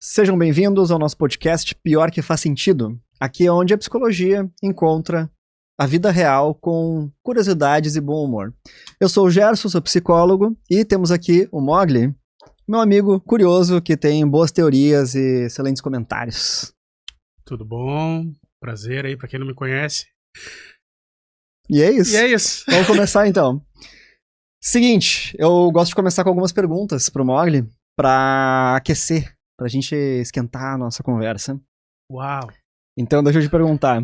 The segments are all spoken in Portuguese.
Sejam bem-vindos ao nosso podcast Pior que Faz Sentido. Aqui é onde a psicologia encontra a vida real com curiosidades e bom humor. Eu sou o Gerson, sou psicólogo, e temos aqui o Mogli, meu amigo curioso que tem boas teorias e excelentes comentários. Tudo bom? Prazer aí pra quem não me conhece. E é isso. E é isso. Vamos começar então. Seguinte, eu gosto de começar com algumas perguntas pro Mogli pra aquecer. Pra gente esquentar a nossa conversa. Uau. Então, deixa eu te perguntar.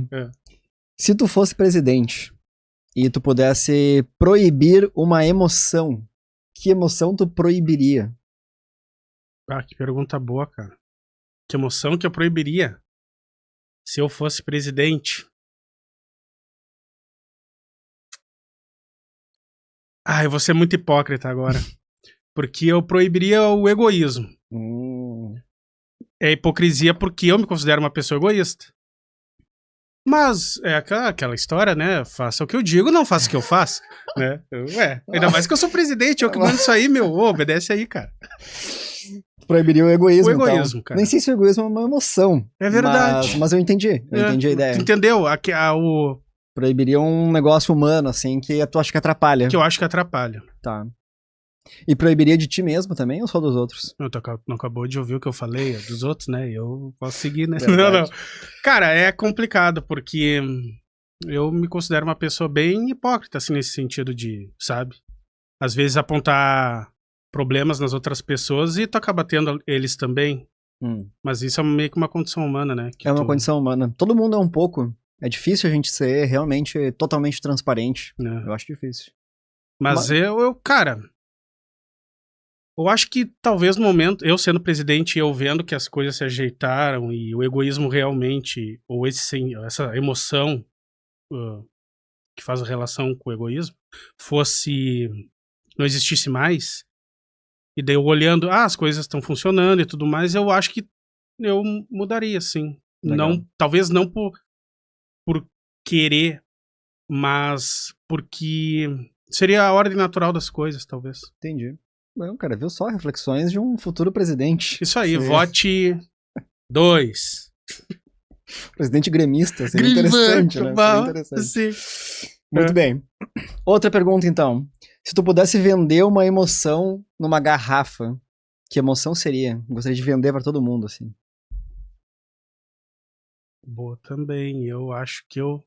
Se tu fosse presidente e tu pudesse proibir uma emoção, que emoção tu proibiria? Ah, que pergunta boa, cara. Que emoção que eu proibiria se eu fosse presidente? Ah, eu vou ser muito hipócrita agora. Porque eu proibiria o egoísmo. É hipocrisia porque eu me considero uma pessoa egoísta. Mas é aquela história, né? Faça o que eu digo, não faça o que eu faço. Né? Ainda mais que eu sou presidente, eu que mando isso aí, meu. Obedece aí, cara. Proibiria o egoísmo, O egoísmo, então. cara. Nem sei se o egoísmo é uma emoção. É verdade. Mas eu entendi. Eu entendi a ideia. Entendeu? Proibiria um negócio humano, assim, que tu acha que atrapalha. Que eu acho que atrapalha. Tá. E proibiria de ti mesmo também ou só dos outros? Não acabou de ouvir o que eu falei dos outros, né? Eu posso seguir, né? Verdade. Não. Cara, é complicado porque eu me considero uma pessoa bem hipócrita, assim, nesse sentido de, sabe? Às vezes apontar problemas nas outras pessoas e tu acaba tendo eles também. Mas isso é meio que uma condição humana, né? É uma condição humana. Todo mundo é um pouco. É difícil a gente ser realmente totalmente transparente. Eu acho difícil. Mas cara... Eu acho que talvez no momento, eu sendo presidente e eu vendo que as coisas se ajeitaram e o egoísmo realmente, ou essa emoção que faz a relação com o egoísmo, não existisse mais, e daí eu olhando, as coisas estão funcionando e tudo mais, eu acho que eu mudaria, sim. Não, talvez não por querer, mas porque seria a ordem natural das coisas, talvez. Entendi. Não, cara, viu só? Reflexões de um futuro presidente. Isso aí, vote 2. Presidente gremista, seria interessante, né? Seria interessante. Sim. Muito bem. Outra pergunta, então. Se tu pudesse vender uma emoção numa garrafa, que emoção seria? Gostaria de vender pra todo mundo, assim. Boa também. Eu acho que eu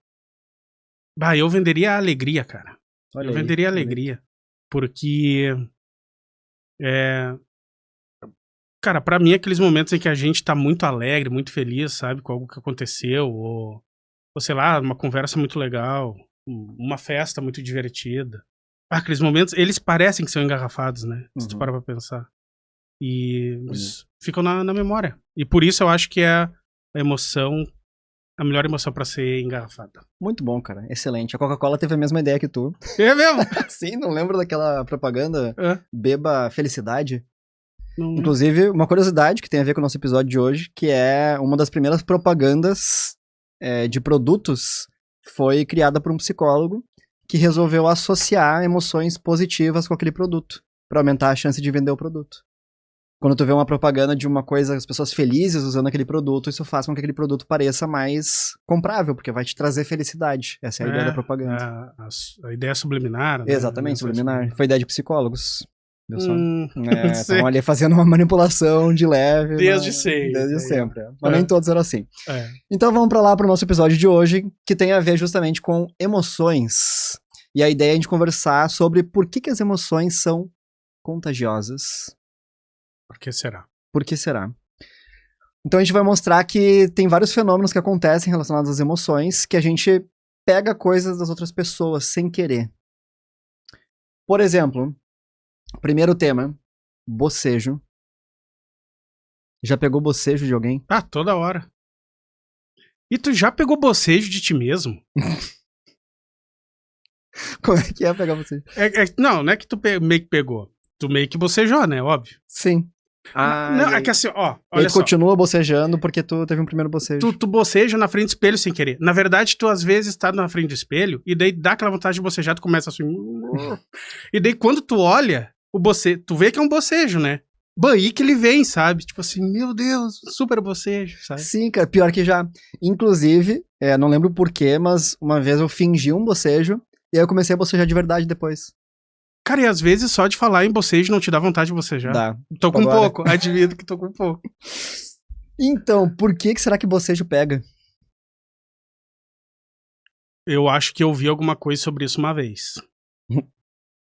venderia a alegria, cara. Olha eu aí, venderia a alegria. Porque... Cara, pra mim, aqueles momentos em que a gente tá muito alegre, muito feliz, sabe, com algo que aconteceu, ou sei lá, uma conversa muito legal, uma festa muito divertida. Aqueles momentos, eles parecem que são engarrafados, né? Se tu parar pra pensar. E eles ficam na memória. E por isso eu acho que é a melhor emoção pra ser engarrafada. Muito bom, cara. Excelente. A Coca-Cola teve a mesma ideia que tu. É mesmo? Sim, não lembro daquela propaganda? Beba felicidade. Não. Inclusive, uma curiosidade que tem a ver com o nosso episódio de hoje, que é uma das primeiras propagandas de produtos, foi criada por um psicólogo que resolveu associar emoções positivas com aquele produto, para aumentar a chance de vender o produto. Quando tu vê uma propaganda de uma coisa, as pessoas felizes usando aquele produto, isso faz com que aquele produto pareça mais comprável, porque vai te trazer felicidade. Essa é a ideia da propaganda. A ideia subliminar. Né? Exatamente, subliminar. Foi ideia de psicólogos. Viu só? Estavam ali fazendo uma manipulação de leve. Desde sempre. Desde sempre. Mas nem todos eram assim. Então vamos pra lá pro nosso episódio de hoje, que tem a ver justamente com emoções. E a ideia é a gente conversar sobre por que as emoções são contagiosas. Por que será? Por que será? Então a gente vai mostrar que tem vários fenômenos que acontecem relacionados às emoções, que a gente pega coisas das outras pessoas sem querer. Por exemplo, primeiro tema, bocejo. Já pegou bocejo de alguém? Toda hora. E tu já pegou bocejo de ti mesmo? Como é que é pegar bocejo? Não é que tu meio que pegou. Tu meio que bocejou, né? Óbvio. Sim. Não, é que assim, olha só. Continua bocejando porque tu teve um primeiro bocejo. Tu boceja na frente do espelho sem querer. Na verdade, tu às vezes tá na frente do espelho e daí dá aquela vontade de bocejar, tu começa assim... E daí quando tu olha, tu vê que é um bocejo, né? Aí que ele vem, sabe? Tipo assim, meu Deus, super bocejo, sabe? Sim, cara, pior que já. Inclusive, não lembro porquê, mas uma vez eu fingi um bocejo e aí eu comecei a bocejar de verdade depois. Cara, e às vezes só de falar em bocejo não te dá vontade de bocejar. Dá. Tô com Agora. pouco, admito que tô com pouco. Então, por que será que bocejo pega? Eu acho que eu vi alguma coisa sobre isso uma vez.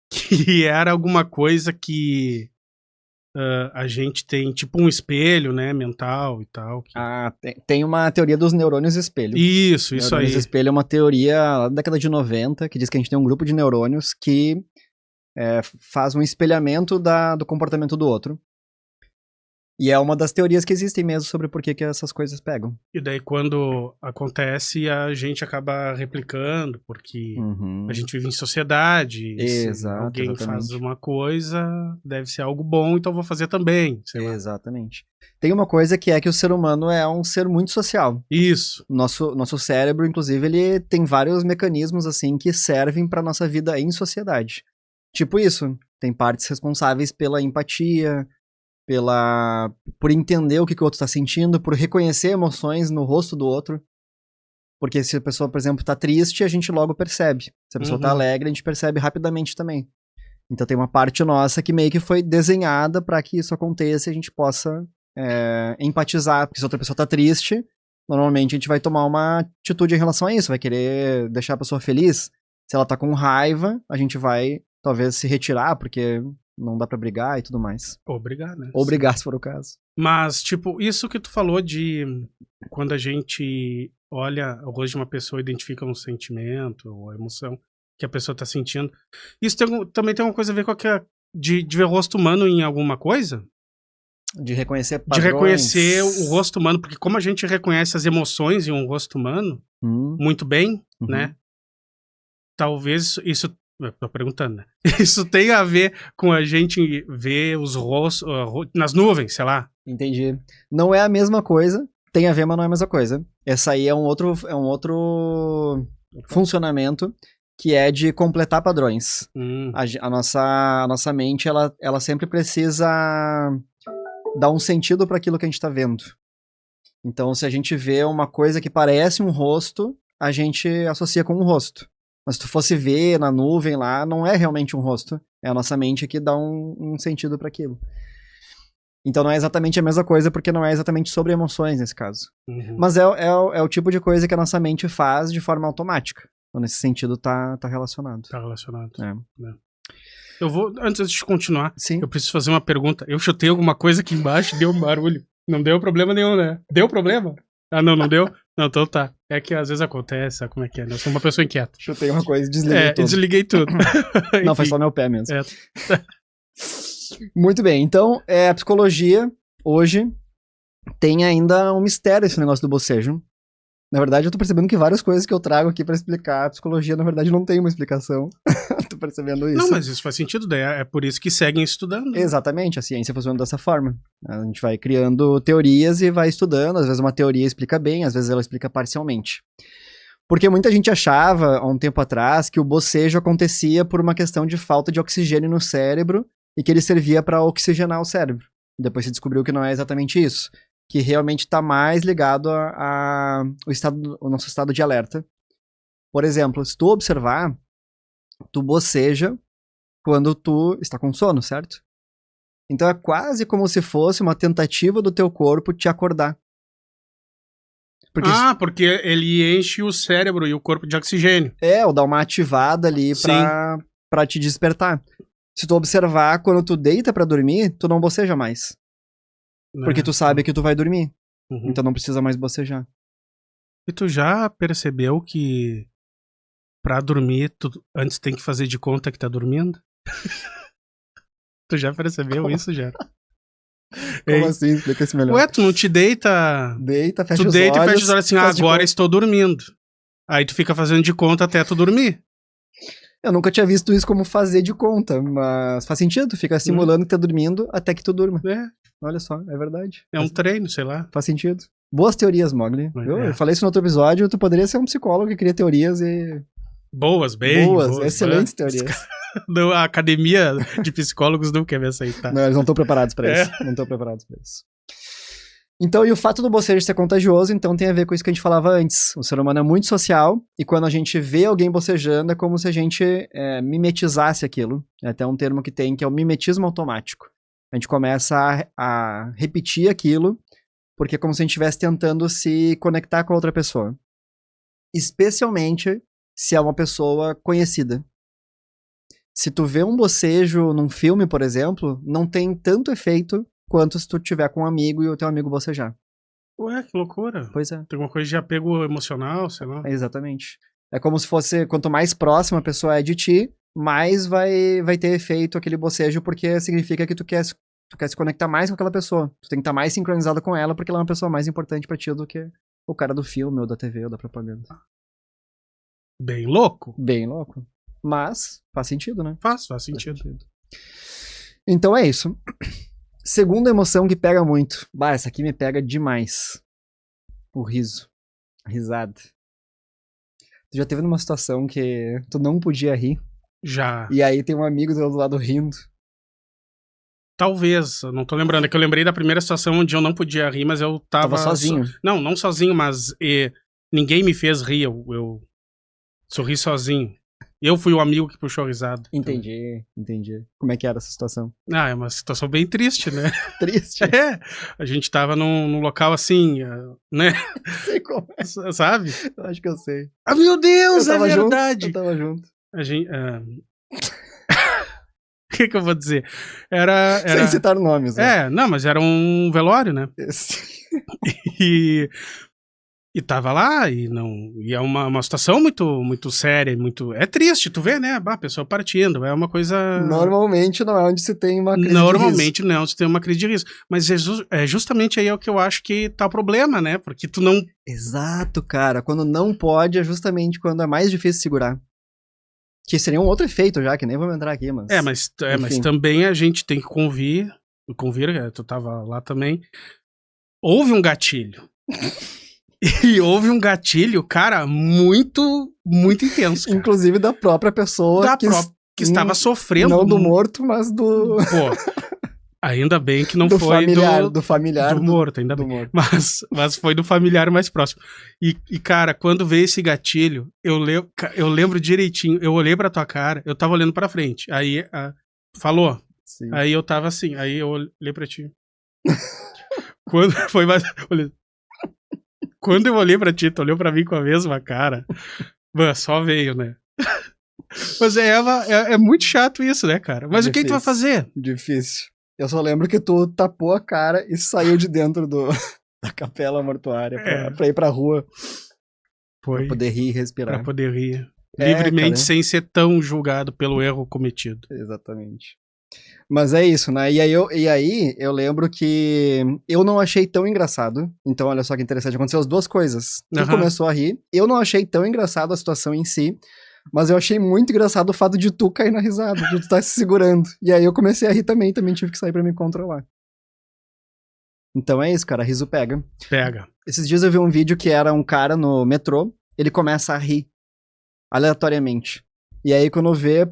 Que era alguma coisa que a gente tem, tipo um espelho, né, mental e tal. Que... Tem uma teoria dos neurônios espelho. Isso Neurônios aí. espelho é uma teoria lá da década de 90 que diz que a gente tem um grupo de neurônios que faz um espelhamento do comportamento do outro. E é uma das teorias que existem mesmo sobre por que essas coisas pegam. E daí quando acontece, a gente acaba replicando, porque a gente vive em sociedade. Exato, se alguém exatamente. faz uma coisa, deve ser algo bom, então vou fazer também. Sei lá. Exatamente. Tem uma coisa que é que o ser humano é um ser muito social. Isso. Nosso cérebro, inclusive, ele tem vários mecanismos assim que servem para nossa vida em sociedade. Tipo isso, tem partes responsáveis pela empatia, por entender o que o outro tá sentindo, por reconhecer emoções no rosto do outro. Porque se a pessoa, por exemplo, tá triste, a gente logo percebe. Se a pessoa tá alegre, a gente percebe rapidamente também. Então tem uma parte nossa que meio que foi desenhada para que isso aconteça e a gente possa empatizar. Porque se outra pessoa tá triste, normalmente a gente vai tomar uma atitude em relação a isso, vai querer deixar a pessoa feliz. Se ela tá com raiva, a gente vai talvez se retirar, porque não dá pra brigar e tudo mais. Ou brigar, né? Ou brigar, se for o caso. Mas, tipo, isso que tu falou de quando a gente olha o rosto de uma pessoa, identifica um sentimento ou emoção que a pessoa tá sentindo. Isso também tem uma coisa a ver com de ver o rosto humano em alguma coisa? De reconhecer padrões. De reconhecer o rosto humano, porque como a gente reconhece as emoções em um rosto humano muito bem, né? Talvez isso... Tô perguntando, né? Isso tem a ver com a gente ver os rostos nas nuvens, sei lá. Entendi. Não é a mesma coisa, tem a ver, mas não é a mesma coisa. Essa aí é um outro funcionamento que é de completar padrões. A nossa mente, ela sempre precisa dar um sentido para aquilo que a gente tá vendo. Então, se a gente vê uma coisa que parece um rosto, a gente associa com um rosto. Mas se tu fosse ver na nuvem lá, não é realmente um rosto. É a nossa mente que dá um sentido para aquilo. Então não é exatamente a mesma coisa, porque não é exatamente sobre emoções nesse caso. Mas é o tipo de coisa que a nossa mente faz de forma automática. Então nesse sentido tá relacionado. Tá relacionado. É. Eu vou, antes de continuar, Sim. Eu preciso fazer uma pergunta. Eu chutei alguma coisa aqui embaixo e deu um barulho. Não deu problema nenhum, né? Deu problema? Ah, não deu? Não, então tá. É que às vezes acontece, sabe como é que é, né? Eu sou uma pessoa inquieta. Chutei uma coisa e desliguei tudo. Desliguei tudo. Não, foi só meu pé mesmo. Muito bem, então a psicologia hoje tem ainda um mistério esse negócio do bocejo. Na verdade, eu tô percebendo que várias coisas que eu trago aqui pra explicar a psicologia, na verdade, não tem uma explicação. Tô percebendo isso. Não, mas isso faz sentido, daí é por isso que seguem estudando. Exatamente, a ciência funciona dessa forma. A gente vai criando teorias e vai estudando, às vezes uma teoria explica bem, às vezes ela explica parcialmente. Porque muita gente achava, há um tempo atrás, que o bocejo acontecia por uma questão de falta de oxigênio no cérebro e que ele servia para oxigenar o cérebro. Depois se descobriu que não é exatamente isso. Que realmente está mais ligado ao nosso estado de alerta. Por exemplo, se tu observar, tu boceja quando tu está com sono, certo? Então é quase como se fosse uma tentativa do teu corpo te acordar. Porque ele enche o cérebro e o corpo de oxigênio. Ou dá uma ativada ali pra te despertar. Se tu observar, quando tu deita pra dormir, tu não boceja mais. Porque tu sabe que tu vai dormir. Então não precisa mais bocejar. E tu já percebeu que pra dormir, tu antes tem que fazer de conta que tá dormindo? Tu já percebeu isso, já? Como assim? Explica isso melhor. Ué, tu não te deita... Deita, fecha os olhos. Tu deita e fecha os olhos assim, agora estou dormindo. Aí tu fica fazendo de conta até tu dormir. Eu nunca tinha visto isso como fazer de conta, mas faz sentido, tu fica simulando que tá dormindo até que tu durma. Olha só, é verdade. É um treino, sei lá. Faz sentido. Boas teorias, Mogli. Eu falei isso no outro episódio, tu poderia ser um psicólogo que cria teorias e... Boas, excelentes teorias. A academia de psicólogos não quer me aceitar. Não, eles não estão preparados pra isso. Não estão preparados pra isso. Então, e o fato do bocejo ser contagioso, então tem a ver com isso que a gente falava antes. O ser humano é muito social, e quando a gente vê alguém bocejando, é como se a gente mimetizasse aquilo. É até um termo que tem, que é o mimetismo automático. A gente começa a repetir aquilo, porque é como se a gente estivesse tentando se conectar com a outra pessoa. Especialmente se é uma pessoa conhecida. Se tu vê um bocejo num filme, por exemplo, não tem tanto efeito quanto se tu tiver com um amigo e o teu amigo bocejar. Ué, que loucura. Pois é. Tem uma coisa de apego emocional, sei lá. Exatamente. É como se fosse, quanto mais próxima a pessoa é de ti, mais vai ter efeito aquele bocejo, porque significa que tu quer se conectar mais com aquela pessoa. Tu tem que estar mais sincronizado com ela, porque ela é uma pessoa mais importante pra ti do que o cara do filme, ou da TV, ou da propaganda. Bem louco. Bem louco. Mas faz sentido, né? Faz sentido. Então é isso. Segunda emoção que pega muito. Bah, essa aqui me pega demais. O riso. A risada. Tu já teve numa situação que tu não podia rir? Já. E aí tem um amigo do outro lado rindo? Talvez, eu não tô lembrando. É que eu lembrei da primeira situação onde eu não podia rir, mas eu tava sozinho. Não sozinho, mas ninguém me fez rir. Eu sorri sozinho. Eu fui o amigo que puxou a risada. Entendi. Como é que era essa situação? Ah, é uma situação bem triste, né? Triste? É, a gente tava num local assim, né? Sei como é. Sabe? Eu acho que eu sei. Ah, meu Deus, é Junto, verdade! eu tava junto. A gente... O que eu vou dizer? Era... Sem citar nomes. Né? Não, mas era um velório, né? E tava lá, e é uma situação muito séria, é triste, tu vê, né? A pessoa partindo, é uma coisa... Normalmente não é onde se tem uma crise de riso. Normalmente não é onde se tem uma crise de riso. Mas é justamente aí que eu acho que tá o problema, né? Porque tu não... Exato, cara. Quando não pode, é justamente quando é mais difícil segurar. Que seria um outro efeito já, que nem vamos entrar aqui, mas... Mas também a gente tem que convir, tu tava lá também, houve um gatilho. E houve um gatilho, cara, muito, muito intenso. Cara. Inclusive da própria pessoa que estava sofrendo. Não do morto, mas do... Pô, ainda bem que não do foi do familiar. Do morto, ainda bem. Morto. Mas foi do familiar mais próximo. E, cara, quando veio esse gatilho, eu lembro direitinho, eu olhei pra tua cara, eu tava olhando pra frente. Aí, falou. Sim. Aí eu tava assim, aí eu olhei pra ti. Quando foi mais... Quando eu olhei pra ti, tu olhou pra mim com a mesma cara. Mano, só veio, né? Mas é muito chato isso, né, cara? Mas difícil. O que tu vai fazer? Difícil. Eu só lembro que tu tapou a cara e saiu de dentro da capela mortuária pra ir pra rua. Pra poder rir e respirar. Pra poder rir. Livremente, cara, sem ser tão julgado pelo erro cometido. Exatamente. Mas é isso, né? E aí eu lembro que eu não achei tão engraçado. Então, olha só que interessante. Aconteceu as duas coisas. Tu começou a rir. Eu não achei tão engraçado a situação em si. Mas eu achei muito engraçado o fato de tu cair na risada. De tu estar se segurando. E aí eu comecei a rir também. Também tive que sair pra me controlar. Então é isso, cara. Riso pega. Pega. Esses dias eu vi um vídeo que era um cara no metrô. Ele começa a rir. Aleatoriamente. E aí quando vê,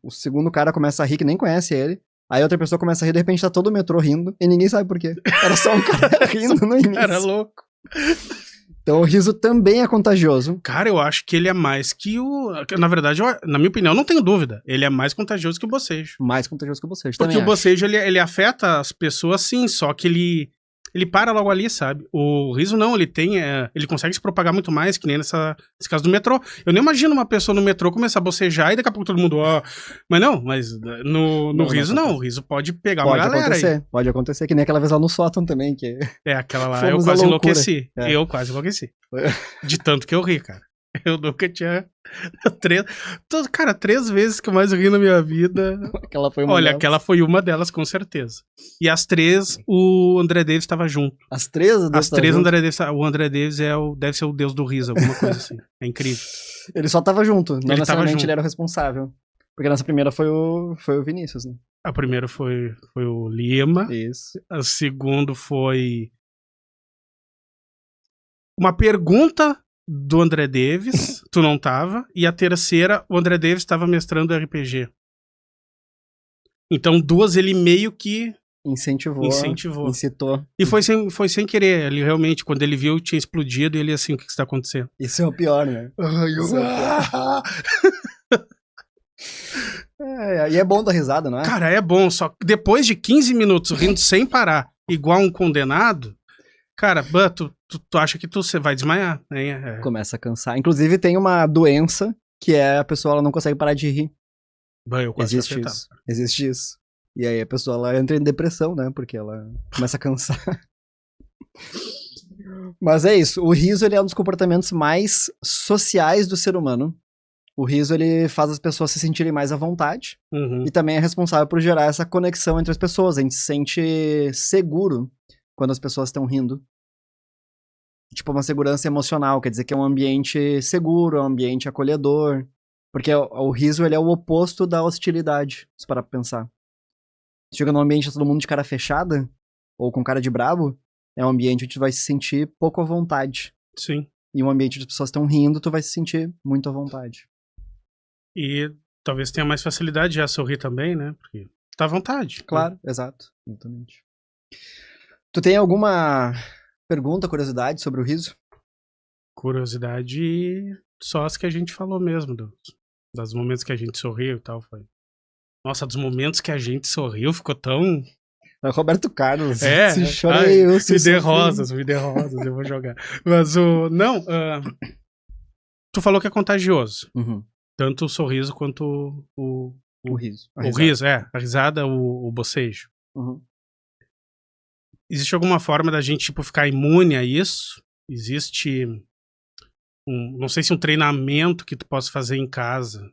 o segundo cara começa a rir, que nem conhece ele. Aí outra pessoa começa a rir, de repente tá todo o metrô rindo, e ninguém sabe por quê. Era só um cara rindo no início. Cara louco. Então o riso também é contagioso. Cara, eu acho que ele é mais que o... Na verdade, na minha opinião, não tenho dúvida. Ele é mais contagioso que o bocejo. Mais contagioso que o bocejo, porque o bocejo, ele afeta as pessoas sim, só que ele para logo ali, sabe? O riso não, ele consegue se propagar muito mais, que nem nesse caso do metrô. Eu nem imagino uma pessoa no metrô começar a bocejar e daqui a pouco todo mundo, mas no riso não, o riso pode pegar uma galera aí. Pode acontecer, que nem aquela vez lá no sótão também, que... aquela lá eu quase enlouqueci. Eu quase enlouqueci. De tanto que eu ri, cara. Eu nunca tinha... 3 vezes que eu mais ri na minha vida. Aquela foi uma delas. Aquela foi uma delas, com certeza. E as 3, o André Davis estava junto. As 3? As 3, o André Davis deve ser o deus do riso, alguma coisa assim. É incrível. Ele só tava junto, não necessariamente ele era o responsável. Porque nessa primeira foi o Vinícius, né? A primeira foi o Lima. Isso. A segunda foi uma pergunta do André Davis, tu não tava, e a terceira, o André Davis tava mestrando RPG. Então, 2 ele meio que Incentivou. Incitou. E foi sem querer. Ele realmente, quando ele viu, tinha explodido e ele assim, o que está acontecendo? Isso é o pior, né? E é bom dar risada, não é? Cara, é bom, só que depois de 15 minutos rindo sem parar, igual um condenado, cara, tu acha que você vai desmaiar, né? Começa a cansar. Inclusive tem uma doença que é a pessoa ela não consegue parar de rir. Eu quase Existe isso. E aí a pessoa ela entra em depressão, né? Porque ela começa a cansar. Mas é isso. O riso ele é um dos comportamentos mais sociais do ser humano. O riso ele faz as pessoas se sentirem mais à vontade. E também é responsável por gerar essa conexão entre as pessoas. A gente se sente seguro quando as pessoas estão rindo. Tipo, uma segurança emocional. Quer dizer que é um ambiente seguro, é um ambiente acolhedor. Porque o riso ele é o oposto da hostilidade, se parar pra pensar. Chega num ambiente todo mundo de cara fechada, ou com cara de brabo, é um ambiente onde tu vai se sentir pouco à vontade. Sim. E um ambiente onde as pessoas estão rindo, tu vai se sentir muito à vontade. E talvez tenha mais facilidade de sorrir também, né? Porque tá à vontade. Claro, né? Exato. Exatamente. Tu tem alguma pergunta, curiosidade sobre o riso? Curiosidade só as que a gente falou mesmo, dos momentos que a gente sorriu e tal. Nossa, dos momentos que a gente sorriu, ficou tão... Roberto Carlos. Se chorei, eu me dê rosas, eu vou jogar. Mas tu falou que é contagioso. Tanto o sorriso quanto o riso. A risada, o bocejo. Existe alguma forma da gente, tipo, ficar imune a isso? Existe não sei se um treinamento que tu possa fazer em casa,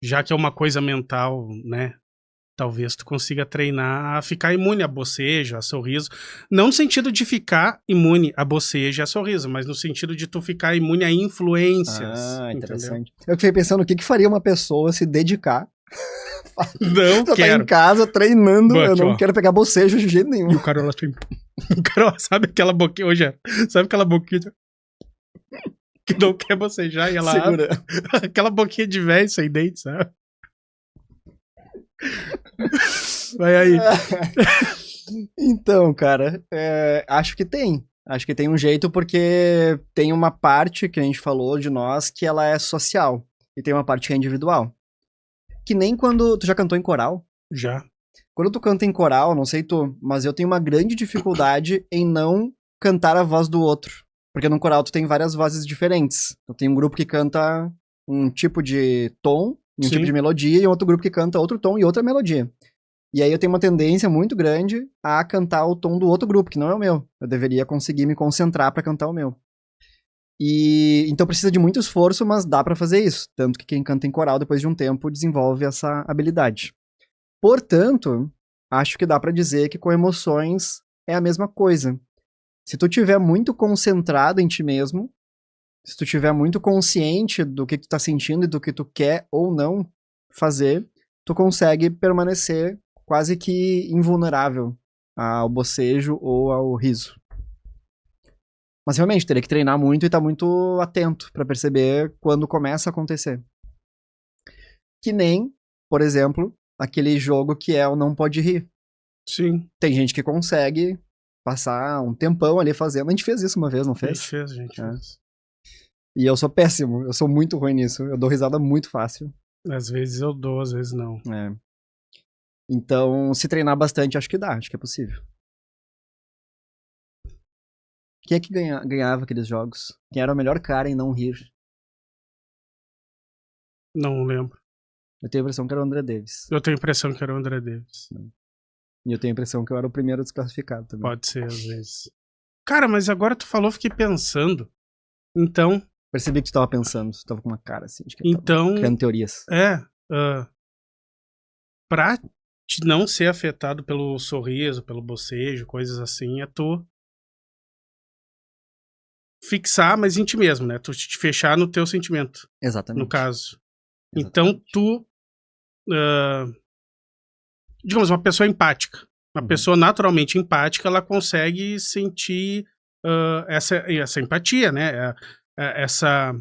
já que é uma coisa mental, né? Talvez tu consiga treinar a ficar imune a bocejo, a sorriso. Não no sentido de ficar imune a bocejo e a sorriso, mas no sentido de tu ficar imune a influências. Interessante. Entendeu? Eu fiquei pensando o que faria uma pessoa se dedicar. Não tu quero. Tá em casa treinando, eu não quero pegar bocejo de jeito nenhum. E o cara lá assim... O cara, sabe aquela boquinha hoje? Sabe aquela boquinha que não quer bocejar e ela segura. Aquela boquinha de velho sem dente, sabe? Vai aí. Então, cara, acho que tem. Acho que tem um jeito porque tem uma parte que a gente falou de nós que ela é social. E tem uma parte que é individual. Que nem quando... Tu já cantou em coral? Já. Quando tu canta em coral, não sei tu, mas eu tenho uma grande dificuldade em não cantar a voz do outro. Porque no coral tu tem várias vozes diferentes. Eu tenho um grupo que canta um tipo de tom, um tipo de melodia, e outro grupo que canta outro tom e outra melodia. E aí eu tenho uma tendência muito grande a cantar o tom do outro grupo, que não é o meu. Eu deveria conseguir me concentrar pra cantar o meu. E então precisa de muito esforço, mas dá pra fazer isso. Tanto que quem canta em coral, depois de um tempo, desenvolve essa habilidade. Portanto, acho que dá pra dizer que com emoções é a mesma coisa. Se tu tiver muito concentrado em ti mesmo, se tu tiver muito consciente do que tu tá sentindo e do que tu quer ou não fazer, tu consegue permanecer quase que invulnerável ao bocejo ou ao riso. Mas realmente, teria que treinar muito e estar muito atento pra perceber quando começa a acontecer. Que nem, por exemplo, aquele jogo que é o Não Pode Rir. Sim. Tem gente que consegue passar um tempão ali fazendo. A gente fez isso uma vez, não fez? A gente fez. E eu sou péssimo, eu sou muito ruim nisso. Eu dou risada muito fácil. Às vezes eu dou, às vezes não. Então, se treinar bastante, acho que dá, acho que é possível. Quem é que ganhava aqueles jogos? Quem era o melhor cara em não rir? Não lembro. Eu tenho a impressão que era o André Davis. Eu tenho a impressão que era o André Davis. E eu tenho a impressão que eu era o primeiro desclassificado também. Pode ser, às vezes. Cara, mas agora tu falou, fiquei pensando. Então... Percebi que tu tava pensando, tu tava com uma cara assim, de que então, criando teorias. Pra te não ser afetado pelo sorriso, pelo bocejo, coisas assim, é tu fixar mais em ti mesmo, né? Tu te fechar no teu sentimento. Exatamente. No caso. Exatamente. Então, tu... digamos, uma pessoa empática. Uma pessoa naturalmente empática, ela consegue sentir essa empatia, né? Essa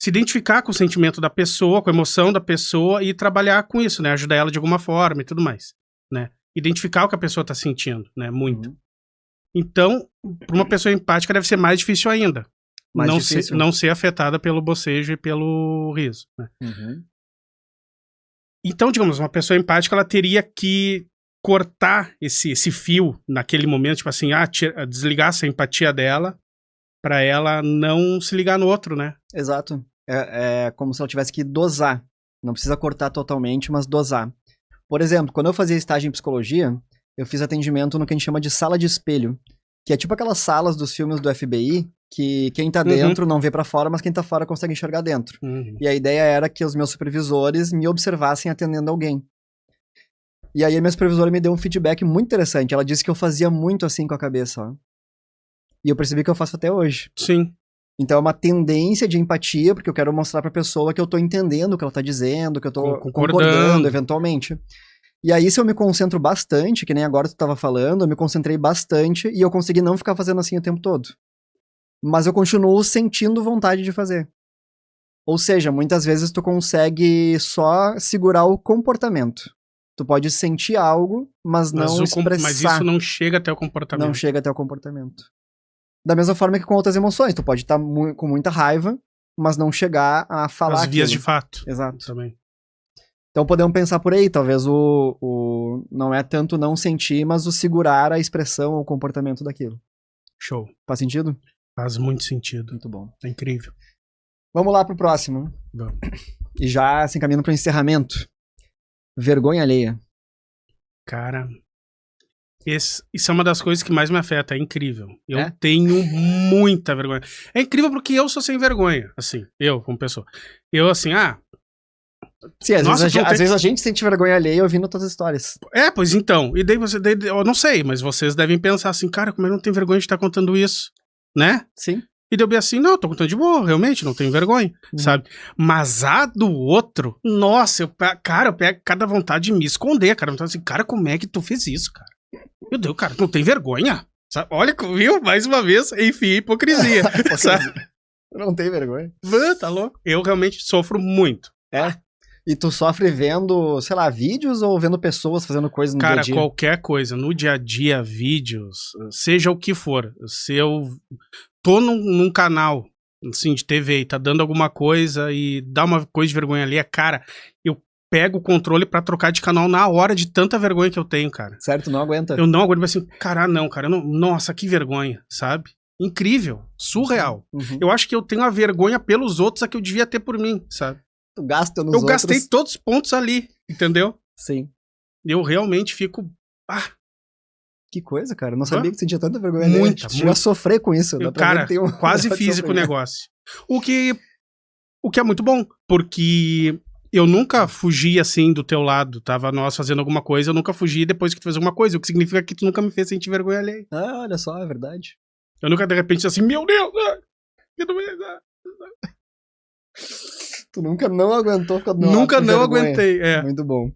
se identificar com o sentimento da pessoa, com a emoção da pessoa e trabalhar com isso, né? Ajudar ela de alguma forma e tudo mais, né? Identificar o que a pessoa tá sentindo, né? Muito. Então, para uma pessoa empática deve ser mais difícil ainda. Não ser afetada pelo bocejo e pelo riso, né? Então, digamos, uma pessoa empática, ela teria que cortar esse fio naquele momento, tipo assim, desligar essa empatia dela pra ela não se ligar no outro, né? Exato. É como se ela tivesse que dosar. Não precisa cortar totalmente, mas dosar. Por exemplo, quando eu fazia estágio em psicologia, eu fiz atendimento no que a gente chama de sala de espelho, que é tipo aquelas salas dos filmes do FBI, que quem tá dentro não vê pra fora, mas quem tá fora consegue enxergar dentro. E a ideia era que os meus supervisores me observassem atendendo alguém. E aí a minha supervisora me deu um feedback muito interessante. Ela disse que eu fazia muito assim com a cabeça, ó. E eu percebi que eu faço até hoje. Sim. Então é uma tendência de empatia, porque eu quero mostrar pra pessoa que eu tô entendendo o que ela tá dizendo, que eu tô concordando eventualmente. E aí, se eu me concentro bastante, que nem agora tu tava falando, eu me concentrei bastante e eu consegui não ficar fazendo assim o tempo todo. Mas eu continuo sentindo vontade de fazer. Ou seja, muitas vezes tu consegue só segurar o comportamento. Tu pode sentir algo, mas não expressar. Mas isso não chega até o comportamento. Não chega até o comportamento. Da mesma forma que com outras emoções. Tu pode estar com muita raiva, mas não chegar a falar as vias aquilo. De fato. Exato. Também. Então podemos pensar por aí. Talvez não é tanto não sentir, mas o segurar a expressão ou o comportamento daquilo. Show. Faz sentido? Faz muito sentido. Muito bom. É incrível. Vamos lá pro próximo. Vamos. E já se encaminhando pro encerramento. Vergonha alheia. Cara, isso é uma das coisas que mais me afeta. É incrível. Eu tenho muita vergonha. É incrível porque eu sou sem vergonha. Assim, eu como pessoa. Eu assim, Sim, às vezes a gente sente vergonha alheia ouvindo todas as histórias. Pois então. E daí eu não sei, mas vocês devem pensar assim, cara, como é que não tem vergonha de estar contando isso? Né? Sim. E deu bem assim, não, eu tô contando de boa, realmente, não tenho vergonha, sabe? Mas a do outro, nossa, eu pego cada vontade de me esconder, cara. Então assim, cara, como é que tu fez isso, cara? Meu Deus, cara, não tem vergonha? Sabe? Olha, viu? Mais uma vez, enfim, hipocrisia. Sabe? Não tem vergonha. Tá louco? Eu realmente sofro muito. E tu sofre vendo, sei lá, vídeos ou vendo pessoas fazendo coisas no dia a dia? Cara, qualquer coisa. No dia a dia, vídeos, seja o que for. Se eu tô num canal, assim, de TV e tá dando alguma coisa e dá uma coisa de vergonha ali, cara, eu pego o controle pra trocar de canal na hora de tanta vergonha que eu tenho, cara. Certo, não aguenta. Eu não aguento, mas assim, cara, nossa, que vergonha, sabe? Incrível, surreal. Eu acho que eu tenho a vergonha pelos outros a que eu devia ter por mim, sabe? Tu gasta nos outros. Eu gastei todos os pontos ali, entendeu? Sim. Eu realmente fico... Que coisa, cara. Eu não sabia que você tinha tanta vergonha. Muita. Tu ia sofrer com isso. Cara, quase físico o negócio. O que é muito bom, porque eu nunca fugi assim do teu lado. Tava nós fazendo alguma coisa, eu nunca fugi depois que tu fez alguma coisa, o que significa que tu nunca me fez sentir vergonha alheia. Olha só, é verdade. Eu nunca de repente assim, meu Deus! Tu nunca não aguentou ficar do meu Nunca lado com não vergonha. aguentei, Muito bom.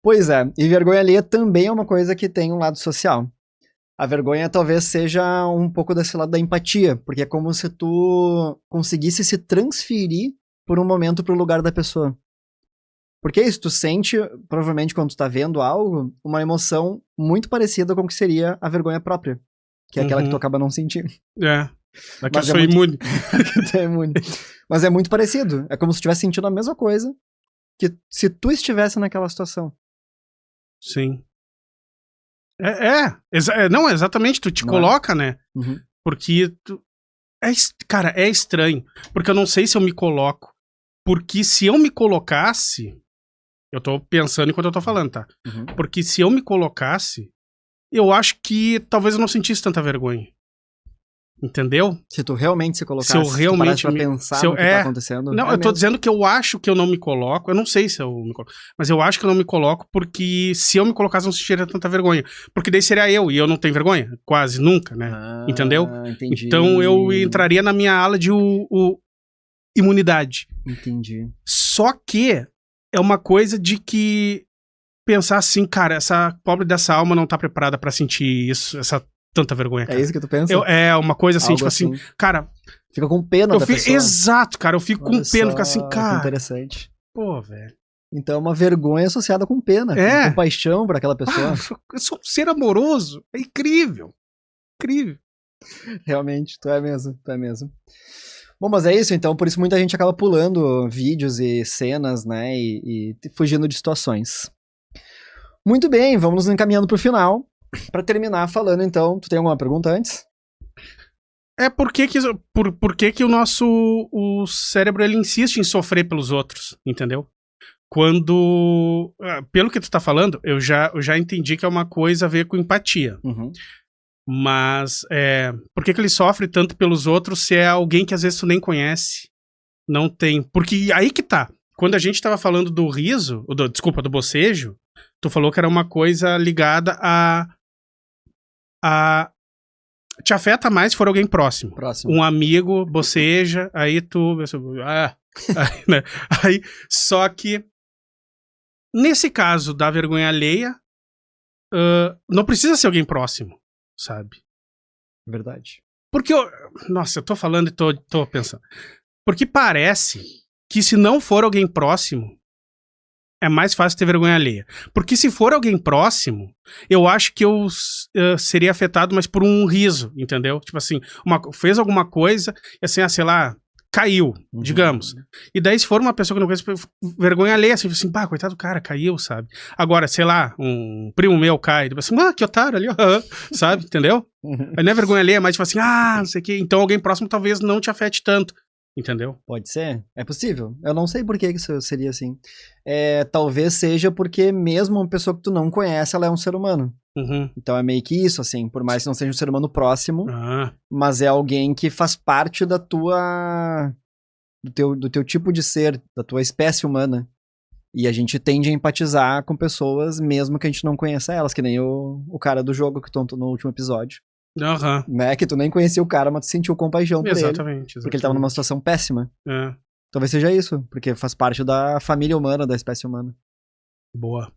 Pois é, e vergonha alheia também é uma coisa que tem um lado social. A vergonha talvez seja um pouco desse lado da empatia, porque é como se tu conseguisse se transferir por um momento pro lugar da pessoa. Porque isso, tu sente, provavelmente quando tu tá vendo algo, uma emoção muito parecida com o que seria a vergonha própria, que é aquela que tu acaba não sentindo. Daqui eu sou imune. Mas é muito parecido, é como se tu estivesse sentindo a mesma coisa que se tu estivesse naquela situação. Sim. Não, exatamente, tu te coloca, né? Porque, cara, é estranho. Porque eu não sei se eu me coloco. Porque se eu me colocasse... Eu tô pensando enquanto eu tô falando, tá? Porque se eu me colocasse, eu acho que talvez eu não sentisse tanta vergonha. Entendeu? Se tu realmente se colocasse, se eu realmente pra pensar no que tá acontecendo. Não, eu tô dizendo que eu acho que eu não me coloco. Eu não sei se eu me coloco. Mas eu acho que eu não me coloco porque se eu me colocasse, eu não sentiria tanta vergonha. Porque daí seria eu, e eu não tenho vergonha. Quase nunca, né? Entendeu? Entendi. Então eu entraria na minha ala de imunidade. Entendi. Só que é uma coisa de que pensar assim, cara, essa pobre dessa alma não tá preparada pra sentir isso, essa tanta vergonha, cara. É isso que tu pensa? É uma coisa assim, Algo tipo assim, cara, Fica com pena da pessoa. Exato, cara. Eu fico com pena. Fico assim, Que cara. interessante. Pô, velho. Então é uma vergonha associada com pena. Com compaixão por aquela pessoa. Eu sou um ser amoroso. É incrível. Incrível. Realmente, tu é mesmo. Bom, mas é isso, então, por isso muita gente acaba pulando vídeos e cenas, né, e fugindo de situações. Muito bem, vamos nos encaminhando pro final. Pra terminar falando, então, tu tem alguma pergunta antes? Por que o nosso o cérebro ele insiste em sofrer pelos outros, entendeu? Quando, pelo que tu tá falando, eu já entendi que é uma coisa a ver com empatia. Uhum. Mas por que ele sofre tanto pelos outros se é alguém que às vezes tu nem conhece? Não tem. Porque aí que tá. Quando a gente tava falando do riso, do bocejo, tu falou que era uma coisa ligada a te afeta mais se for alguém próximo. Um amigo boceja, aí tu... aí, né? Aí, só que nesse caso da vergonha alheia, não precisa ser alguém próximo, sabe? Verdade. Porque nossa, eu tô falando e tô pensando. Porque parece que se não for alguém próximo, é mais fácil ter vergonha alheia. Porque se for alguém próximo, eu acho que eu seria afetado, mas por um riso, entendeu? Tipo assim, fez alguma coisa e assim, sei lá, caiu, digamos. E daí se for uma pessoa que eu não conheço, vergonha alheia, assim, coitado do cara, caiu, sabe? Agora, sei lá, um primo meu cai, tipo assim, que otário ali, sabe? Entendeu? Aí não é vergonha alheia, mas tipo assim, não sei o quê. Então alguém próximo talvez não te afete tanto. Entendeu? Pode ser, é possível. Eu não sei por que isso seria assim. Talvez seja porque mesmo uma pessoa que tu não conhece, ela é um ser humano. Então é meio que isso, assim, por mais que não seja um ser humano próximo, mas é alguém que faz parte do teu tipo de ser, da tua espécie humana. E a gente tende a empatizar com pessoas mesmo que a gente não conheça elas, que nem o cara do jogo que tu no último episódio. Né? Que tu nem conhecia o cara, mas tu sentiu compaixão por ele. Exatamente. Porque ele tava numa situação péssima. Talvez seja isso, porque faz parte da família humana, da espécie humana. Boa.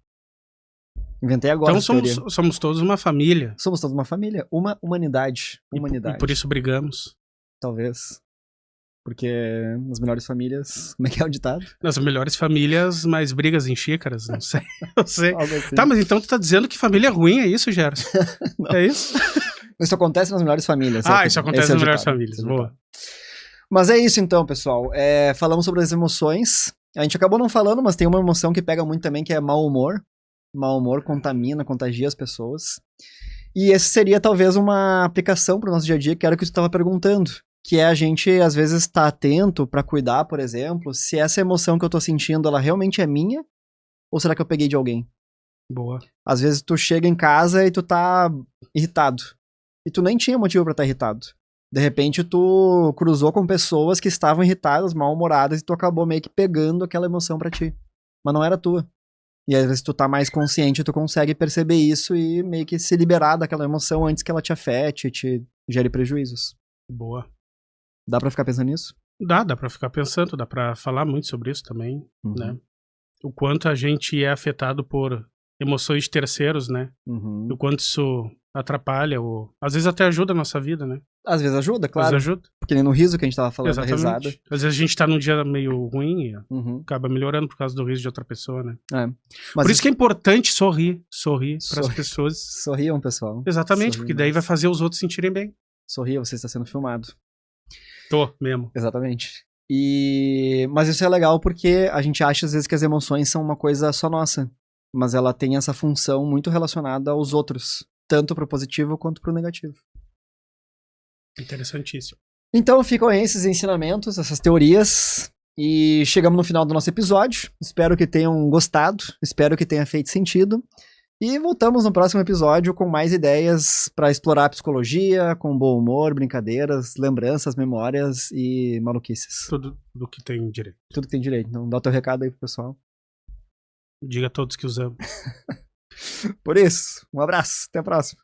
Inventei agora. Então somos todos uma família. Somos todos uma família. Uma humanidade. E por isso brigamos. Talvez. Porque nas melhores famílias... Como é que é o ditado? Nas melhores famílias, mais brigas em xícaras, não sei. Não sei. Assim. Tá, mas então tu tá dizendo que família é ruim, é isso, Gerson? É isso? Isso acontece nas melhores famílias. Isso acontece nas melhores famílias. Boa. Mas é isso então, pessoal. Falamos sobre as emoções. A gente acabou não falando, mas tem uma emoção que pega muito também, que é mau humor. Mau humor contagia as pessoas. E esse seria talvez uma aplicação para o nosso dia a dia, que era o que você estava perguntando. Que é a gente, às vezes, estar atento para cuidar, por exemplo, se essa emoção que eu tô sentindo, ela realmente é minha, ou será que eu peguei de alguém? Boa. Às vezes tu chega em casa e tu tá irritado. E tu nem tinha motivo pra estar irritado. De repente tu cruzou com pessoas que estavam irritadas, mal-humoradas, e tu acabou meio que pegando aquela emoção pra ti. Mas não era tua. E às vezes tu tá mais consciente, tu consegue perceber isso e meio que se liberar daquela emoção antes que ela te afete e te gere prejuízos. Boa. Dá pra ficar pensando nisso? Dá pra ficar pensando, dá pra falar muito sobre isso também, né? O quanto a gente é afetado por emoções de terceiros, né? O quanto isso atrapalha, ou às vezes até ajuda a nossa vida, né? Às vezes ajuda, claro. Às vezes ajuda. Porque nem no riso que a gente tava falando, exatamente. Da risada. Às vezes a gente tá num dia meio ruim e acaba melhorando por causa do riso de outra pessoa, né? Mas por isso que é importante sorrir para as pessoas. Sorriam, pessoal. Exatamente, porque daí vai fazer os outros sentirem bem. Sorria, você está sendo filmado. Tô mesmo. Exatamente. Mas isso é legal porque a gente acha às vezes que as emoções são uma coisa só nossa. Mas ela tem essa função muito relacionada aos outros. Tanto pro positivo quanto pro negativo. Interessantíssimo. Então ficam aí esses ensinamentos, essas teorias. E chegamos no final do nosso episódio. Espero que tenham gostado. Espero que tenha feito sentido. E voltamos no próximo episódio com mais ideias para explorar a psicologia, com bom humor, brincadeiras, lembranças, memórias e maluquices. Tudo do que tem direito. Tudo que tem direito. Então dá o teu recado aí pro pessoal. Diga a todos que os amo. Por isso, um abraço. Até a próxima.